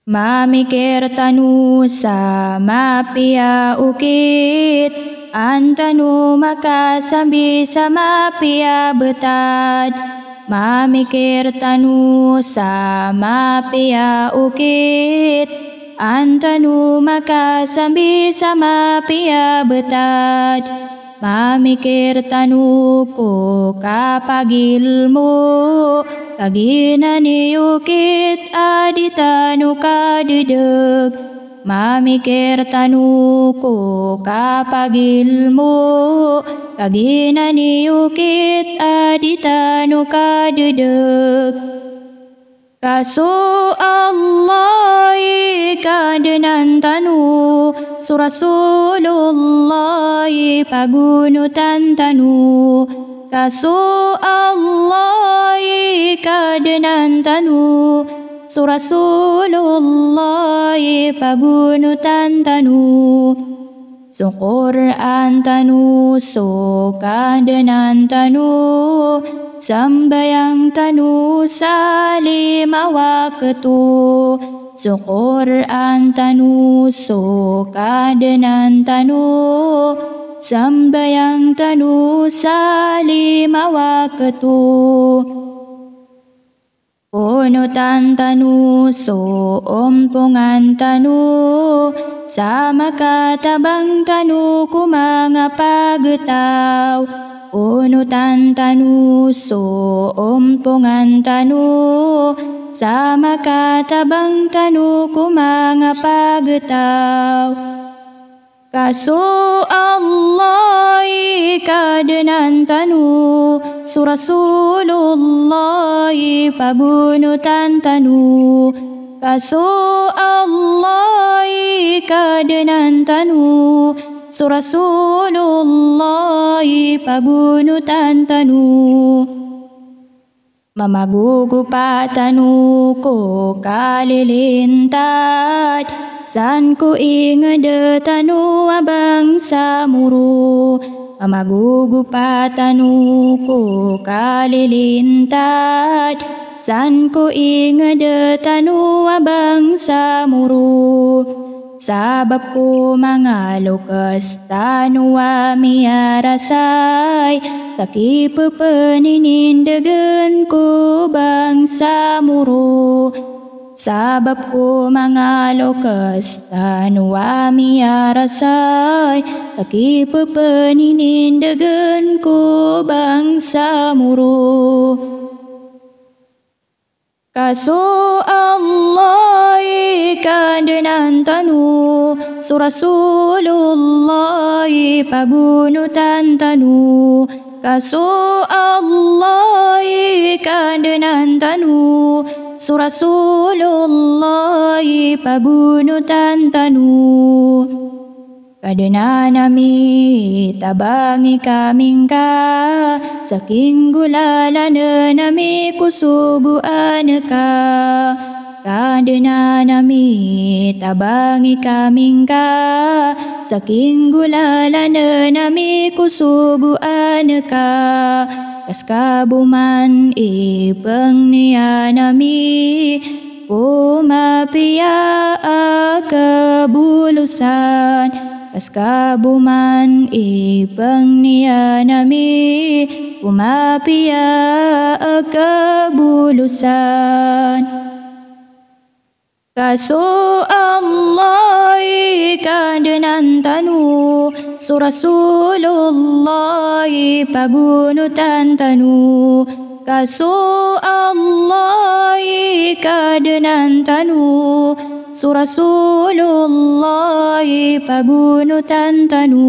Mamikir tanu sama pia ukit, antanu maka sambi sama pia betad. Mamikir tanu sama pia ukit, antanu maka sambi sama pia betad. Mamikir tanu ko kapagilmu, kaginani ukit aditanu kadedeg. Mamikir tanu ko kapagilmu, kaginani ukit aditanu kadedeg. Kasu Allah kadenan tanu, Rasulullah pagunutan tanu. Kasu Allah kadenan tanu, Rasulullah pagunutan tanu. So Quran tanu, so kadenan tanu, sambayang tanu salima waktu. So Quran tanu, so kadenan tanu, sambayang tanu salima waktu. Punutan tanu, so ompungan tanu, sama katabang tanu ku mga pagtaw. Punutan tanu, so ompungan tanu, sama katabang tanu ku mga pagtaw. Kasu Allah kadenan tanu, Rasulullah pagunutan tanu. Kasu Allah kadenan tanu, Rasulullah pagunutan tanu. Mamagugupa tanu ko kalilintad, san ko ingade tanu abang samuru. Mamagugupa tanu ko kalilintad, san ko ingade tanu abang samuru. Sabab ko mga lukas tanu amiarasay, sakipapaninindegen ko bangsa muru. Sabab ko mga lukas tanu amiarasay, sakipapaninindegen ko bangsa muru. Kasu Allah kadenan tanu, Rasulullah pagunutan tanu. Kasu Allah kadenan tanu, Rasulullah pagunutan tanu. Kadena nami tabangi kaming ka, saking gulala nami kusuguan ka. Kadena nami tabangi kaming ka, saking gulala nami kusuguan ka. Kaskabuman ipeng niya nami, pumapia akabulusan. Kaskabuman ipeng niya nami, pumapia akabulusan. Kasu Allah kadenan tanu, Rasulullah pagunutan tanu. Kasu Allah kadenan tanu, Rasulullah pagunutan tanu.